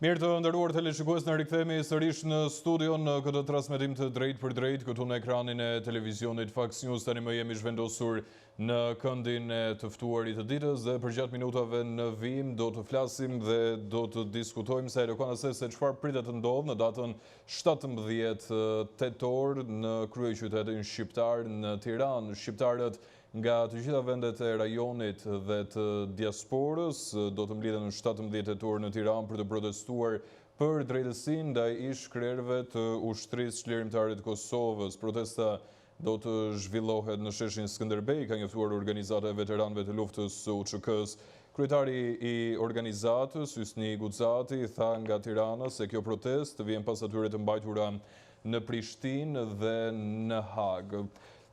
Mirë të nderuar teleshikues, në rikthehemi sërish në studion në këtë transmetim të drejt për drejt këtu në ekranin e televizionit Fox News. Tani më jemi zhvendosur në këndin e të ftuarit të ditës dhe për gjatë minutave në vijim do të flasim dhe do të diskutojmë sa se çfarë pritet të ndodhë në datën 17 tetor në kryeqytetin shqiptar në Tiranë. Shqiptarët nga të gjitha vendet e rajonit dhe të diasporës do të mblidhen në 17 tetor në Tiranë për të protestuar për drejtësinë ndaj ish-krerëve të ushtrisë çlirimtare të Kosovës. Protesta do të zhvillohet në sheshin Skënderbej, ka njoftuar organizata e veteranëve të luftës së UÇK-s. Kryetari i organizatës, Hysni Guxati, tha nga Tirana se kjo protestë vjen pas atyre të mbajtura në Prishtinë dhe në Hagë.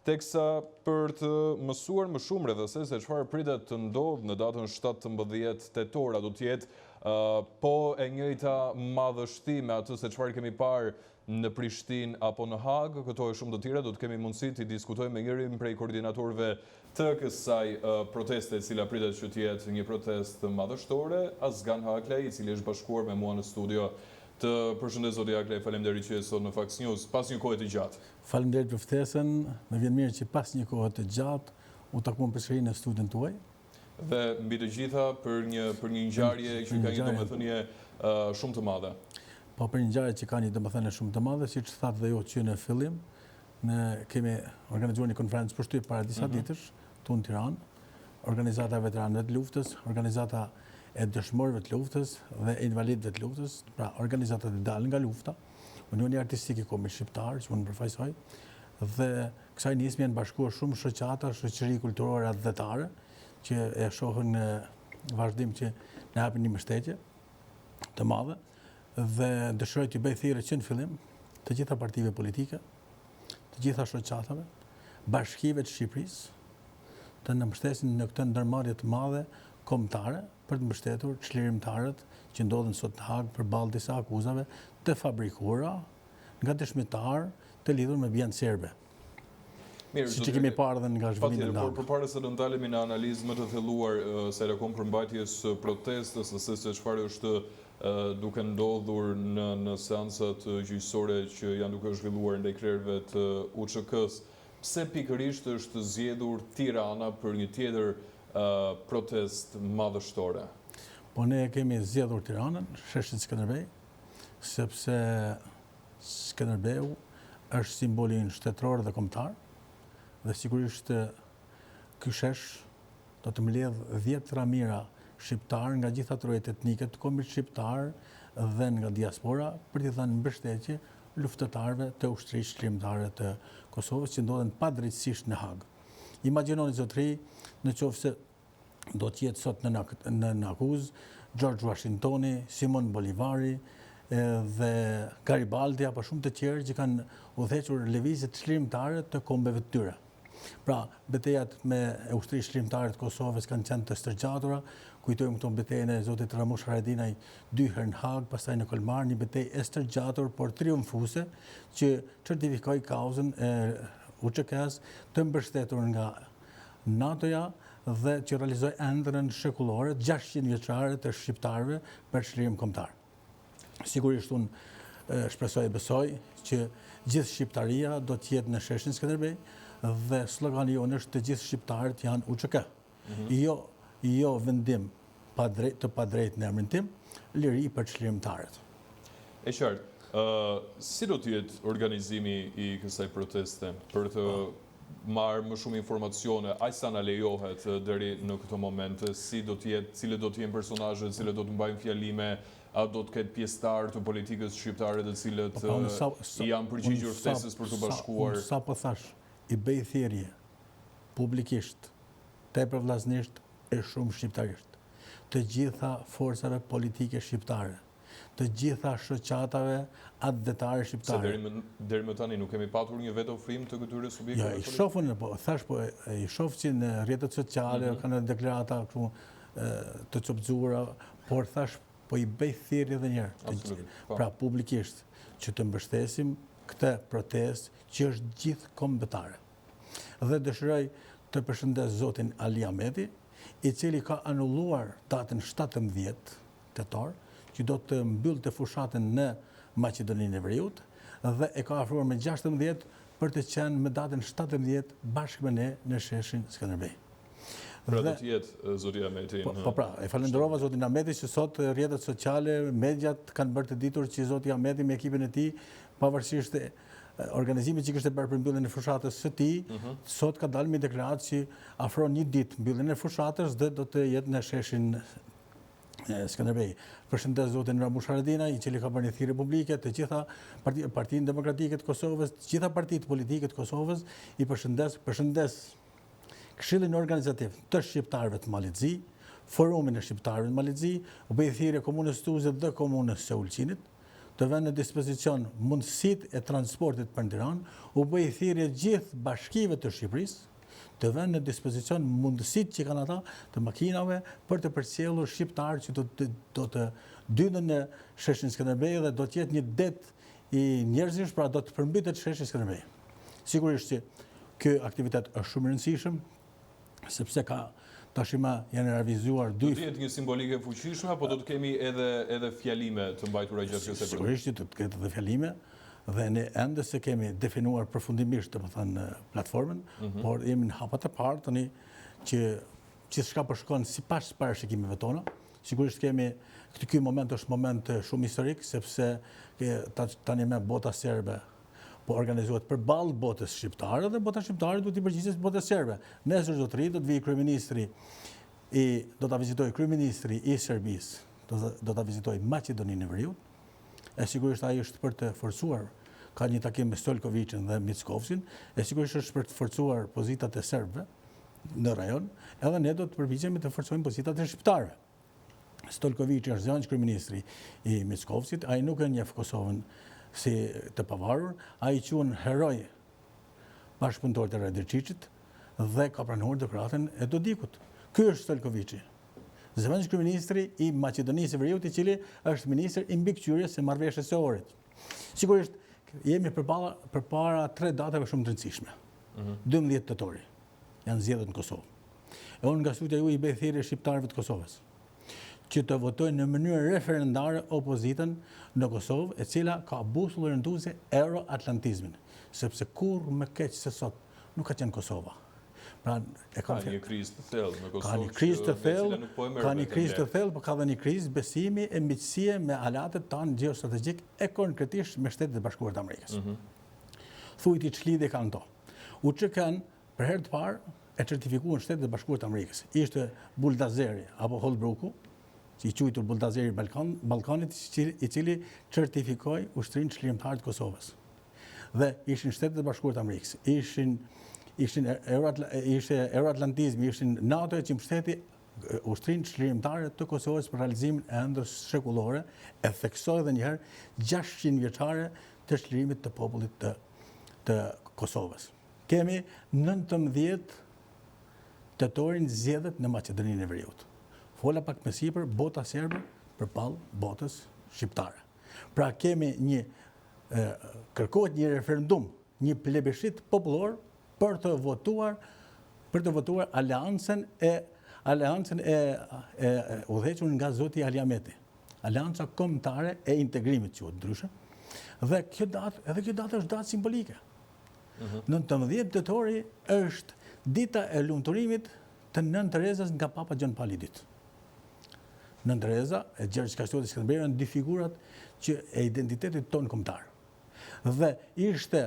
Teksa për të mësuar më shumë rreth se çfarë pritet të ndodhë në datën 17 tetor, do të jetë po e njëjta madhështi me atë se çfarë kemi parë në Prishtinë apo në Hagë. Këto e shumë të tjera do të kemi mundësi të diskutojmë me njërin prej koordinatorëve të kësaj proteste, e cila pritet që të jetë një protestë madhështore, Azgan Haklaj, i cili është bashkuar me mua në studio. Të përshëndes zoti Haklaj, faleminderit që je sot në Fox News pas një kohe të gjatë. Faleminderit për ftesën, më vjen mirë që pas një kohe të gjatë u takuam përsëri në studion tuaj. Dhe mbi të gjitha për një ngjarje që ka një domethënie shumë të madhe. Po për një ngjarje që ka një domethënie shumë të madhe, siç thatë dhe ju që në fillim, ne kemi organizuar një konferencë përshtyp para disa ditësh këtu në Tiranë, organizata e veteranëve të luftës, organizata e dëshmorëve të luftës dhe invalidëve të luftës, pra organizatat e dalë nga lufta, Unioni Artistik i Kombit Shqiptar, që unë përfaqësoj, dhe kësaj nismë janë bashkuar shumë shoqata, shoqëri kulturore adhetare, që e shohin në vazhdim që na japin një mbështetje të madhe, dhe dëshiroj të bëj thirrje që në fillim të gjitha partive politike, të gjitha shoqatave, bashkive të Shqipërisë, të na mbështesin në këtë ndërmarrje të madhe kombëtare për të mbështetur çlirimtarët që ndodhen sot në Hagë përballë disa akuzave të fabrikuara nga dëshmitar të lidhur me vjen serbe. Mirë, siç kemi parë edhe nga zhvillimi i Por përpara se të ndalemi në analizë më të thelluar sa lakon përmbajtjes protestës, se çfarë është duke ndodhur në seancat gjyqësore që janë duke zhvilluar ndaj krerëve të UÇK-s, pse pikërisht është zgjedhur Tirana për një tjetër protest madhështore? Po ne kemi zgjedhur Tiranën, sheshin Skënderbej, sepse Skënderbeu është simboli shtetëror dhe kombëtar, dhe sigurisht ky shesh do të mbledh 10 ramira shqiptar nga gjitha trojet etnike të kombit shqiptar dhe nga diaspora për t'i dhënë mbështetje luftëtarëve të ushtrisë çlirimtare të Kosovës që ndodhen padrejtësisht në Hagë. Imagjinoni zotëri, nëse do të jetë sot në akuzë George Washingtoni, Simon Bolivari dhe Garibaldi apo shumë të tjerë që kanë udhëhequr lëvizje çlirimtare të kombeve të tyre. Pra, betejat me ushtrisë çlirimtare të Kosovës kanë qenë të stërgjatura. Kujtojmë këto betejën e zotit Ramush Haradinaj 2 herë në Hagë, pastaj në Kolmar, një betejë e stërgjatur por triumfuese që certifikoi kauzën e UÇK-s të mbështetur nga NATO-ja dhe që realizoi ëndrrën shekullore 600 vjeçare të shqiptarëve për çlirim kombëtar. Sigurisht unë shpresoj e besoj që gjithë shqiptaria do të jetë në sheshin Skënderbej dhe slogani jonë është të gjithë shqiptarët janë UÇK. Jo vendim të padrejtë në emrin tim, liri për çlirimtarët. E qartë, si do të jetë organizimi i kësaj proteste për të marrë më shumë informacione, aq sa na lejohet deri në këtë moment, si do të jetë, cilët do të jenë personazhet, cilët do të mbajnë fjalime, a do të ketë pjesëtar të politikës shqiptare të cilët janë përgjigjur ftesës për të bashkuar. Sa po thash, i bëj thirrje publikisht, tepër vllaznisht e shumë shqiptarisht, të gjitha forcave politike shqiptare, të gjitha shoqatave adhetare shqiptare. Se deri më tani nuk kemi patur një vetë ofrim të këtyre subjekteve? Ja, i shofën, i shofë që në rrjetet sociale kanë deklarata të copëzuara, por thash po i bëj thirrje edhe një herë, pra publikisht, që të mbështesim këtë protestë që është gjithë kombëtare. Dhe dëshiroj të përshëndes zotin Ali Ahmeti, i cili ka anulluar datën 17 tetor, që do të mbyllë të fushatën në Maqedoninë e Veriut dhe e ka afruar me 16 për të qenë me datën 17 bashkë me ne në sheshin Skënderbej. Pra do të jetë zoti Ahmeti. Po pra, e falenderova zotin Ahmeti që sot rrjetet sociale, mediat kanë bërë të ditur që zoti Ahmeti me ekipin e tij, pavarësisht organizimit që kishte bërë për mbylljen e fushatës së tij, sot ka dalë me deklaratë që afron një ditë mbylljen e fushatës dhe do të jetë në sheshin Skënderbej. Përshëndes zotin Ramush Haradinaj, i cili ka bërë një thirrje publike të gjitha Partinë Demokratike të Kosovës, të gjitha partitë politike të Kosovës, i përshëndes Këshillin Organizativ të Shqiptarëve të Malizzi, Forumin e Shqiptarëve të Malizzi, u bëi thirrje komunës Tuzë dhe komunës së Ulqinit të vënë në dispozicion mundësitë e transportit për Tiranë, u bëi thirrje gjithë bashkive të Shqipërisë të vënë në dispozicion mundësitë që kanë ata të makinave për të përcjellur shqiptarë që do të dyndën në sheshin Skënderbej dhe do të jetë një det i njerëzish, pra do të përmbytet sheshi Skënderbej. Sigurisht që ky aktivitet është shumë i rëndësishëm, sepse ka tashmë janë realizuar dy. Do të jetë një simbolike fuqishme, apo do të kemi edhe fjalime të mbajtura gjatë kësaj periudhe? Sigurisht do të ketë edhe fjalime, dhe ne ende se kemi definuar përfundimisht platformën, por jemi në hapat e parë tani që gjithçka po shkon sipas parashikimeve tona. Sigurisht kemi ky moment është moment shumë historik, sepse tani me bota serbe po organizohet përballë botës shqiptare dhe bota shqiptare duhet i përgjigjet botës serbe. Nesër zotëri do të vijë kryeministri do ta vizitojë kryeministri i Serbisë, do ta vizitojë Maqedoninë e Veriut. E sigurisht ai është për të forcuar, ka një takim me Stojkovicin dhe Mickovsin, e sigurisht është për të forcuar pozitat e serbëve në rajon, edhe ne do të përpiqemi të forcojmë pozitat e shqiptarëve. Stojkovici është zëvendës kryeministri i Mickovsit, ai nuk e njeh Kosovën si të pavarur, ai quhen heroj bashkëpunëtor të Radërçiçit dhe ka pranuar dekretën e Dodikut. Ky është Stojkovici, zëvendës kryeministri i Maqedonisë së Veriut, i cili është ministër i mbikëqyrjes së marrëveshjes së Ohrit. Sigurisht jemi përpara 3 datave shumë të rëndësishme. 12 tetori janë zgjedhur në Kosovë. E unë nga studia ju i bëj thirrje shqiptarëve të Kosovës që të votojnë në mënyrë referendare opozitën në Kosovë, e cila ka busull orientuese euroatlantizmin, sepse kurrë më keq se sot nuk ka qenë Kosova. Pra, ka një krizë të thellë në Kosovë. Ka një krizë të thellë, por ka dhe një krizë besimi e miqësie me aleatët tanë gjeostrategjik e konkretisht me Shtetet e Bashkuara të Amerikës. Thujti ç'lidhje kanë to. U që kanë për herë të parë e certifikuan Shtetet e Bashkuara të Amerikës. Ishte Buldazeri apo Holbrooku, që i quajtur Buldazeri Ballkanit, i cili certifikoi ushtrinë çlirimtare të Kosovës. Dhe ishin Shtetet e Bashkuara të Amerikës, ishte euroatlantizmi, ishin NATO që mbështeti ushtrinë çlirimtare të Kosovës për realizimin e ëndrrës shekullore, e theksoi edhe një herë 600 vjeçare të çlirimit të popullit të Kosovës. Kemi 19 tetorin zgjedhet në Maqedoninë e Veriut. Fola pak më sipër bota serbe përballë botës shqiptare. Pra kemi kërkohet një referendum, një plebiscit popullor për të votuar aleancën e udhëhequr nga zoti Ali Ahmeti. Aleanca kombëtare e integrimit quhet ndryshe. Dhe kjo datë është datë simbolike. 19 tetori është dita e lumturimit të Nën Terezës nga Papa Gjon Pali II. Nën Tereza e Gjergj Kastrioti Skënderbeu janë dy figurat që e identitetit tonë kombëtar. Dhe ishte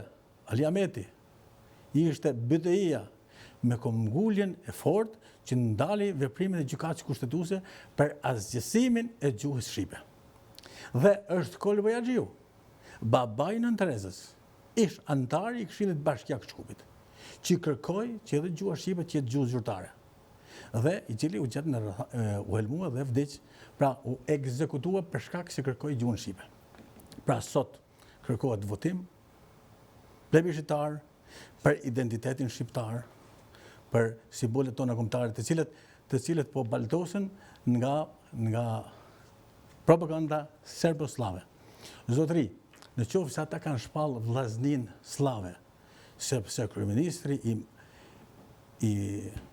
Ali Ahmeti, ishte BDI-ja me këmbguljen e fortë që ndali veprimin e gjykatës kushtetuese për asgjësimin e gjuhës shqipe. Dhe është Koli Bojaxhiu, babai Nën Terezës, ish antari i Këshillit Bashkiak Shkupit, që kërkoi që edhe gjuha shqipe të jetë gjuhë zyrtare. Dhe i cili u gjet u helmua dhe vdiq, pra u ekzekutua për shkak se kërkoi gjuhën shqipe. Pra sot kërkohet votim plebiscitar për identitetin shqiptar, për simbolet tona kombëtare, të cilët po baltosen nga propaganda serbo-slave. Zotëri, në qoftë se ata kanë shpallë vllazninë slave, sepse kryeministri i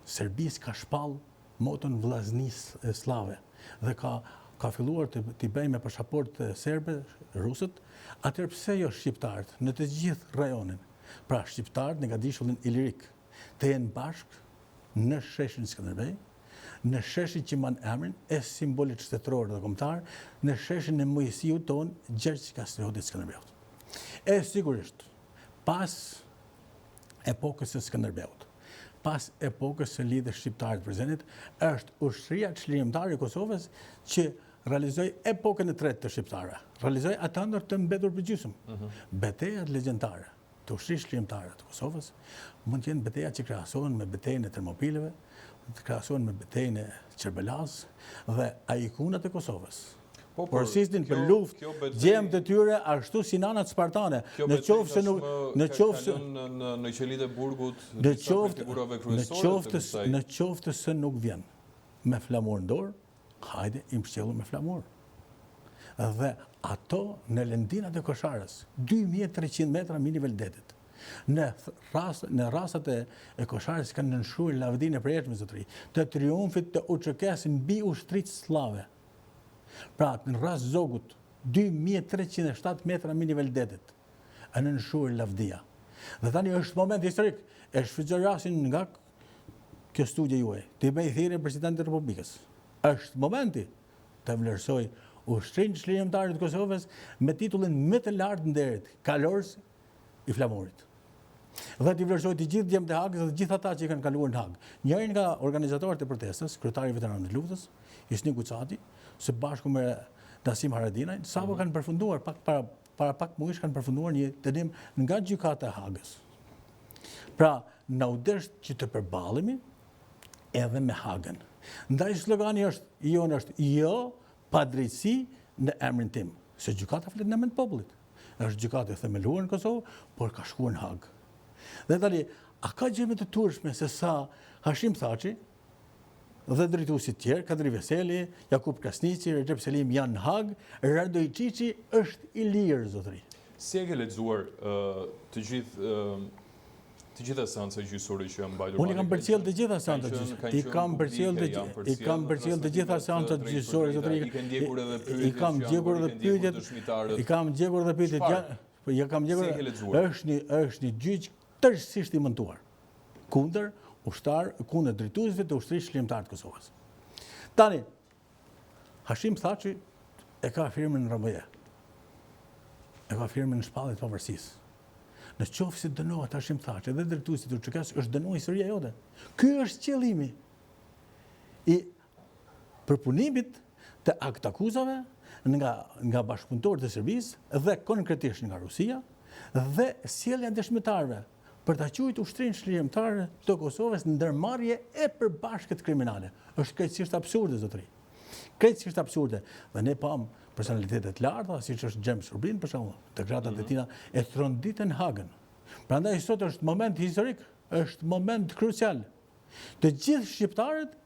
Serbisë ka shpallë moton vllaznisë slave dhe ka ka filluar t'i bëjmë me pasaportë serbe, rusët, atëherë pse jo shqiptarët në të gjithë rajonin. Pra shqiptarët në Gadishullin Ilirik të jenë bashkë në sheshin Skënderbej, në sheshin që man emrin e simbolit shtetëror dhe kombëtar, në sheshin e mujësiu tonë Gjergj Kastriotit Skënderbeut. E sigurisht, pas epokës së Skënderbeut, pas epokës së lidhjes shqiptare të prezentit, është ushtria çlirimtare e Kosovës që realizoi epokën e tretë të shqiptarëve. Realizoi atë ndër të mbetur përgjysmë. Betejat legjendare të ushtrisë çlirimtare të Kosovës mund të jenë beteja që krahasohen me betejën e Termopileve, të krahasohen me betejën e Çerbelas dhe aikunat e Kosovës. Porosistin për luftë, gjemë të tyre ashtu si nanat spartane. Në qoftë në qelitë e burgut, në qoftë se nuk vjen me flamur në dorë, hajde im shqellu me flamur. Dhe ato në lëndinat e Kosharës, 2300 metra mi nivel detit. Në rasat e Kosharës kanë nënshuar lavdinë e përjetshme zotëri, të triumfit të UÇK-s mbi ushtrisë slave. Pra, në rast Zogut, 2307 metra mi nivel detit, e nënshuar lavdia. Dhe tani është moment historik, e shfrytëzoj rastin nga kjo studje juaj, të i bëj thirrje Presidentit të Republikës. Është momenti të vlerësoj ushtrinë çlirimtare të Kosovës me titullin më të lartë nderit, kalorës i flamurit. Dhe t'i vlerësoj të gjithë djemtë e Hagës dhe të gjithë ata që i kanë kaluar në Hagë. Njëri nga organizatorët e protestës, kryetari i veteranëve të luftës, Jusni Gucati, së bashku me Nasim Haradinaj, sapo kanë përfunduar para pak muajsh kanë përfunduar një dënim nga gjykata e Hagës. Pra, na u desht që të përballemi edhe me Hagën. Ndaj slogani është jo padrejtësi në emrin tim, se gjykata flet në emrin e popullit. Është gjykatë e themeluar në Kosovë, por ka shkuar në Hagë. Dhe tani, a ka gjë më të turshme se sa Hashim Thaçi dhe drejtuesit tjerë, Kadri Veseli, Jakub Krasniqi, Recep Selim janë në Hagë, Rado Içiçi është i lirë, zotëri. Si e ke lexuar të gjitha seancat gjyqësore që janë mbajtur? Unë i kam përcjell të gjitha seancat gjyqësore. I kam përcjell të gjitha seancat gjyqësore, zotëri. I kam ndjekur edhe pyetjet. I kam ndjekur edhe pyetjet. Ja kam ndjekur. Është një gjyq tërësisht i montuar kundër kundër drejtuesve të ushtrisë çlirimtare të Kosovës. Tani, Hashim Thaçi e ka firmën në Rambëje. E ka firmën në shpallje të pavarësisë. Në qoftë se dënohet Hashim Thaçi dhe drejtuesi i UÇK-s, është dënuar historia jote. Ky është qëllimi i përpunimit të aktakuzave nga bashkëpunëtorët e Serbisë dhe konkretisht nga Rusia dhe sjellja dëshmitarëve për ta quajtur ushtrinë çlirimtare të Kosovës në ndërmarrje e përbashkët kriminale. Është krejtësisht absurde, zotëri. Krejtësisht absurde. Dhe ne pam personalitetet larta, siç është Xhem Surbin, për shembull, të gratat e tina e thronditën Hagën. Prandaj sot është moment historik, është moment krucial. Të gjithë shqiptarët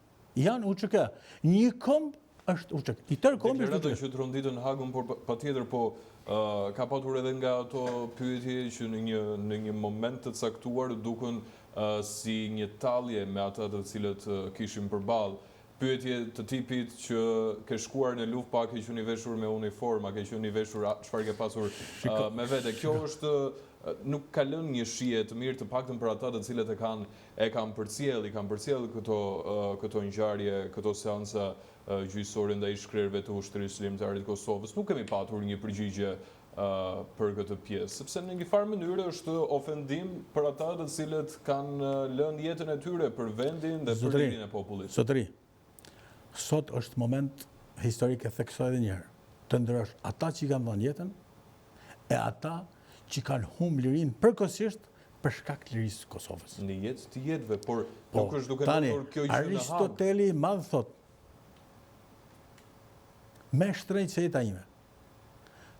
janë UÇK. Një komb është UÇK. I tërë kombi është UÇK. Deklaratën që tronditën Hagën, por patjetër ka patur edhe nga ato pyetje që në një moment të caktuar duken si një tallje me ata të cilët kishim përballë. Pyetje të tipit që ke shkuar në luftë, pa ke qenë i veshur me uniformë, ke qenë i veshur çfarë ke pasur me vete. Kjo është nuk ka lënë një shije të mirë, të paktën për ata të cilët e kanë përcjell këto ngjarje, këto seanca gjyqësore ndaj shkrerëve të ushtrisë çlirimtare të Kosovës. Nuk kemi patur një përgjigje për këtë pjesë, sepse në një farë mënyrë është ofendim për ata të cilët kanë lënë jetën e tyre për vendin dhe për lirin e popullit. Zotëri, sot është moment historik, e theksoj edhe një herë, të ndrosh ata që kanë dhënë jetën e ata që kanë humbur lirinë përkohësisht për shkak të lirisë së Kosovës. Në jetë të jetëve, por nuk është duke ndodhur kjo gjë në Hagë. Aristoteli i madh thotë, me shtrejt se jeta ime,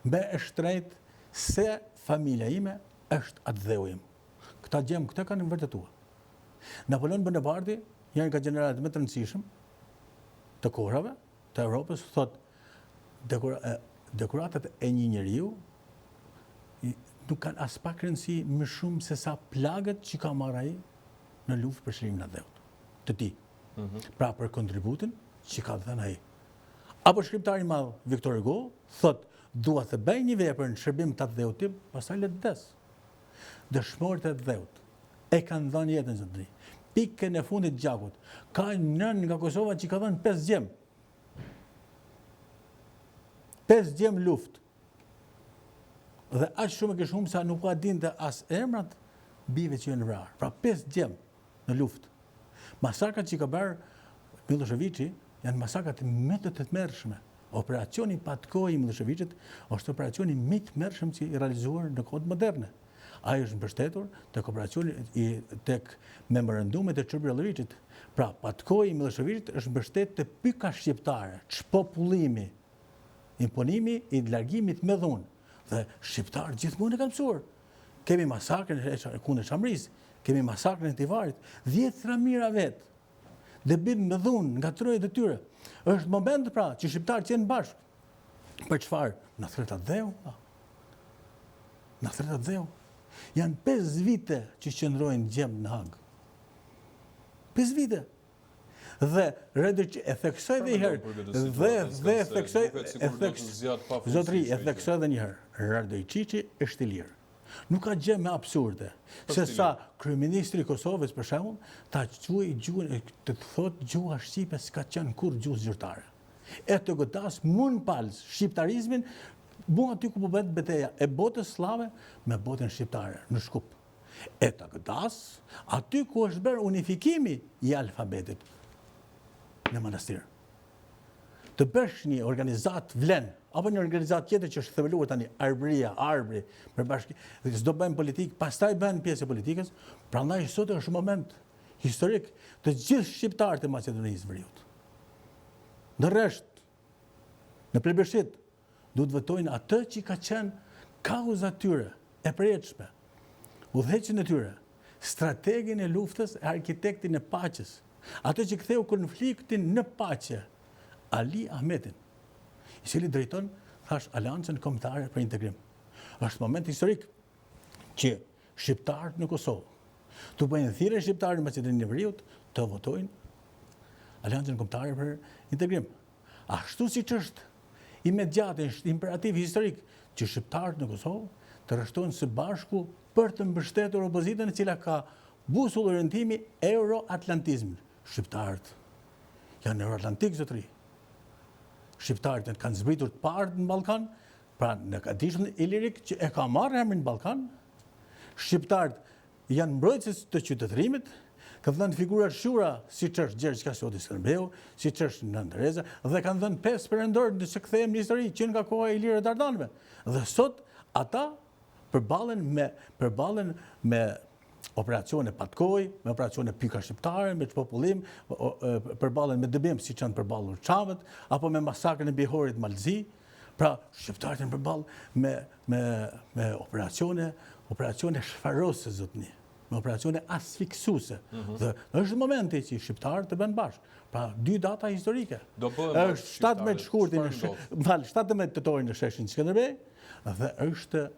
me shtrejt se familja ime është atë dheu im. Këta gjemë, këta kanë vërtetuar. Napoleon Bonaparte, janë nga generalet më të rëndësishëm të kohrave, të Evropës, thotë dekoratat e një njeriu nuk kanë as pak rëndësi më shumë se sa plagët që ka marrë ai në luftë për çlimin e dheut të tij. Pra për kontributin që ka dhënë ai. Apo shkriptari madh Victor Hugo thot, dua të bëj një vepër në shërbim të atë dheut tim, pastaj le të vdes. Dëshmorët e dheut e kanë dhënë jetën zotëri. Pikën e fundit të gjakut. Ka nën nga Kosova që ka dhënë 5 gjem. 5 gjem luftë. Dhe aq shumë e kishum sa nuk ka dinte as emrat bive që janë vrarë. Pra 5 gjem në luftë. Masakrat që ka bërë Miloševići janë masakrat më të tmerrshme. Operacioni Patkohi i Miloševićit është operacioni më i tmerrshëm që i realizuar në kohët moderne. Ai është mbështetur tek operacioni tek memorandumet e Çubrelliviçit. Pra Patkohi i Miloševićit është mbështetur te pyka shqiptare, çpopullimi, imponimi i largimit me dhunë. Dhe shqiptarët gjithmonë e kanë mësuar. Kemi masakrën e kundër Shamrisë, kemi masakrën e Tivarit, 10 ramira vetë. Dhe bim me dhunë nga trojet e tyre. Është moment pra që shqiptarët jenë bashkë. Për çfarë? Na thretat dheu. Na thretat dheu. Janë 5 vite që qëndrojnë gjem në Hag. 5 vite. Dhe e theksoj dhe njëherë. Dhe e theksoj zotri, e theksoj dhe njëherë. Radojčići është i lirë. Nuk ka gjë më absurde, se sa kryeministri i Kosovës, për shembull, ta quajë gjuhën, të thotë gjuha shqipe s'ka qenë kur gjuhë zyrtare. E të godas mund palës shqiptarizmin, bua aty ku po bëhet betejë e botës slave me botën shqiptare në Shkup. E të godas aty ku është bërë unifikimi i alfabetit në manastir. Të bësh një organizat vlen, apo një organizat tjetër që është themeluar tani, Arbëria, Arbri, s'do bëjmë politikë, pastaj bëhen pjesë e politikës, prandaj sot është moment historik të gjithë shqiptarët e Maqedonisë Veriut. Në rresht, në plebiscit, duhet votojnë atë që ka qenë kauza tyre e përjetshme, udhëheqjen e tyre, strategin e luftës e arkitektin e paqes, atë që ktheu konfliktin në paqe, Ali Ahmetin, i cili drejton, thash, Aleancën Kombëtare për Integrim. Është moment historik që shqiptarët në Kosovë, të bëjnë thirrje shqiptarët në Maqedoninë e Veriut të votojnë Aleancën Kombëtare për Integrim. Ashtu siç është imediat, është imperativ historik që shqiptarët në Kosovë të rreshtojnë së bashku për të mbështetur opozitën e cila ka busull orientimi euroatlantizmin. Shqiptarët janë euroatlantik zotëri. Shqiptarët kanë zbritur të parë në Ballkan, pra në Kadishmën Ilirik që e ka marrë emrin në Ballkan. Shqiptarët janë mbrojtësit të qytetërimit, kanë dhënë figura shura siç është Gjergj Kasioti Skënderbeu, siç është Nën Tereza, dhe kanë dhënë 5 perëndor nëse kthehemi në histori që nga koha e Ilirë Dardanëve. Dhe sot ata përballen me operacione Patkoj, me operacione Pyka Shqiptare, me çpopullim, përballen me dëbim siç janë përballur Çavët, apo me masakrën e Bihorit Malzi. Pra, shqiptarët janë përballë me operacione shfarose zotni, me operacione asfiksuese. Dhe është momenti që shqiptarët të bënë bashkë. Pra, 2 data historike. Është 17 shkurtin, 17 tetorin në sheshin Skënderbej, dhe është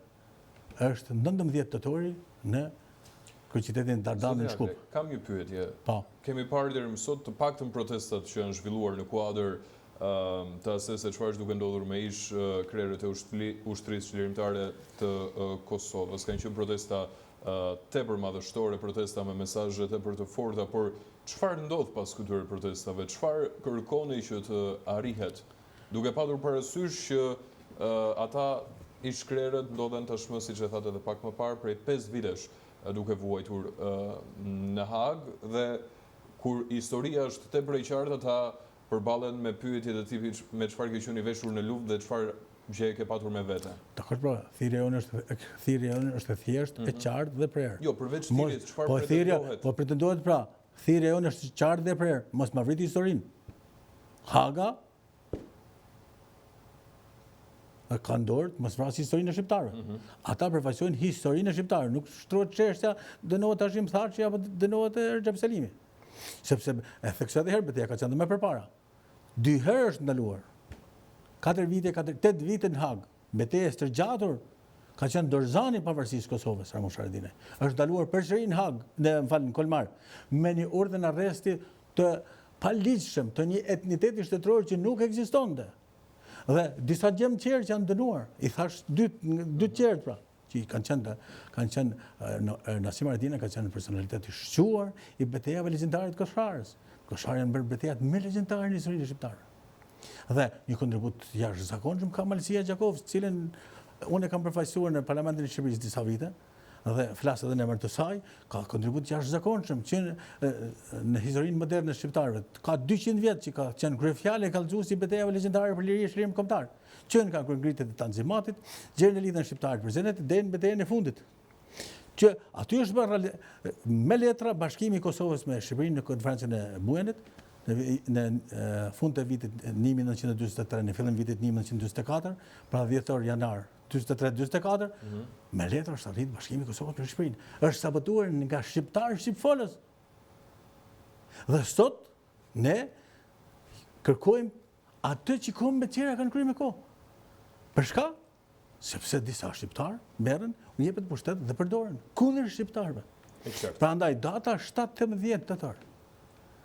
19 tetori në kryeqytetin Dardanë në Shkup. Kam një pyetje. Kemi parë deri më sot të paktën protestat që janë zhvilluar në kuadër të asaj se çfarë është duke ndodhur me ish krerët e ushtrisë çlirimtare të Kosovës. Kanë qenë protesta tepër madhështore, protesta me mesazhe tepër të forta, por çfarë ndodh pas këtyre protestave? Çfarë kërkoni që të arrihet? Duke patur parasysh që ata ish krerët ndodhen tashmë, siç e thatë edhe pak më parë, prej 5 vitesh duke vuajtur në Hag, dhe kur historia është tepër e qartë, ata përballen me pyetje të tipit me çfarë ke qenë i veshur në luftë dhe çfarë gjë ke patur me vete. Dakor, pra, thirrja jonë është e thjeshtë, e qartë dhe prerë. Jo, përveç thirrjes, çfarë pretendohet? Po pretendohet, pra, thirrja jonë është e qartë dhe prerë, mos ma vrit historinë. Haga ka ndorë, mos vrasë historinë e shqiptarëve. Ata përfaqësojnë historinë e shqiptarëve, nuk shtrohet çështja dënohet Hashim Thaçi apo dënohet Recep Selimi. Sepse e theksoj edhe herë betejë ka qenë më përpara. 2 herë është ndaluar. 8 vite në Hag. Betejë e stërgjatur ka qenë Dorzani i pavarësisë Kosovës, Ramush Haradinaj. Është ndaluar përsëri në Hag, në Kolmar, me një urdhën arresti të paligjshëm të një etniteti shtetëror që nuk ekzistonte. Dhe disa gjemë qerë që janë dënuar, i thash dy qerët pra, që kanë qenë Nasim Haradinaj ka qenë personalitet i shquar i betejave legjendare të Koshtarës. Koshtarë janë bërë betejat më legjendare në historinë shqiptare. Dhe një kontribut jashtëzakonshëm ka Malësia Gjakovës, cilën unë e kam përfaqësuar në Parlamentin e Shqipërisë disa vite, dhe flas edhe në emër të saj, ka kontribut jashtëzakonshëm që në historinë moderne të shqiptarëve. Ka 200 vjet që ka qenë kryefjale e kallëzuesi i betejave legjendare për liri e shërim kombëtar. Që ka ngritet e Tanzimatit, gjerën e lidhën shqiptarët për Zenet deri në betejën e fundit. Që aty është bërë me letra bashkimi i Kosovës me Shqipërinë në konferencën e Mujenit në fund të vitit 1943, në fillim vitit 1944, pra 10 janar 23-24, me letra është arrit bashkimi i Kosovës me Shqipërinë. Është sabotuar nga shqiptarë shqipfolës. Dhe sot ne kërkojmë atë që kombet tjera kanë kryer me kohë. Për shka? Sepse disa shqiptarë merren, u jepet pushtet dhe përdoren kundër shqiptarëve. Prandaj data 17 tetor.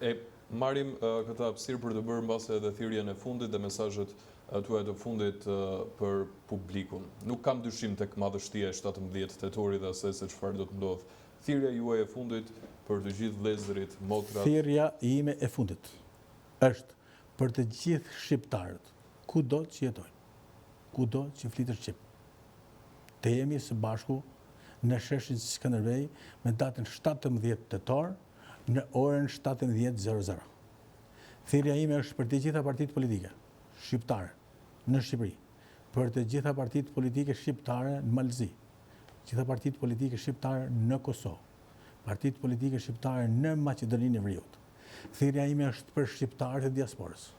E marrim këtë hapësirë për të bërë mbase edhe thirrjen e fundit dhe mesazhet tuaja të fundit për publikun. Nuk kam dyshim tek madhështia e 17 tetorit dhe asaj se çfarë do të ndodh. Thirrja juaj e fundit për të gjithë vëllezërit, motrat. Thirrja ime e fundit është për të gjithë shqiptarët, kudo që jetojnë, kudo që flitet shqip. Të jemi së bashku në sheshin Skënderbej me datën 17 tetor në orën 17:00. Thirrja ime është për të gjitha partitë politike shqiptare në Shqipëri, për të gjitha partitë politike shqiptare në Malëzi, gjitha partitë politike shqiptare në Kosovë, partitë politike shqiptare në Maqedoninë e Veriut. Thirrja ime është për shqiptarët e diasporës.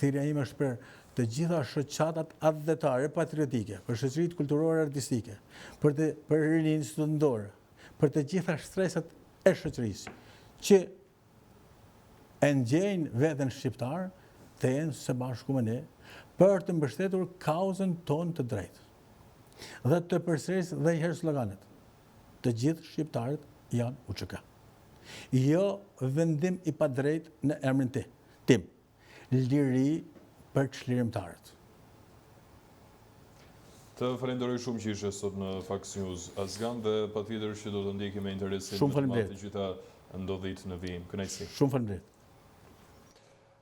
Thirrja ime është për të gjitha shoqatat adhetare patriotike, për shoqëritë kulturore artistike, për rininë studentore, për të gjitha shtresat e shoqërisë që e ngjejnë veten shqiptar, të jenë së bashku me ne për të mbështetur kauzën tonë të drejtë. Dhe të përsëris dhe i herë sloganet. Të gjithë shqiptarët janë UÇK. Jo vendim i padrejtë në emrin tim. Liri për çlirimtarët. Të falenderoj shumë që ishe sot në Fax News Azgan dhe patjetër që do të ndjekim me interesim të gjitha ndodhit në vijim. Kënaqësi. Shumë faleminderit.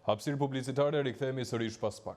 Hapësirë publicitare rikthehemi sërish pas pak.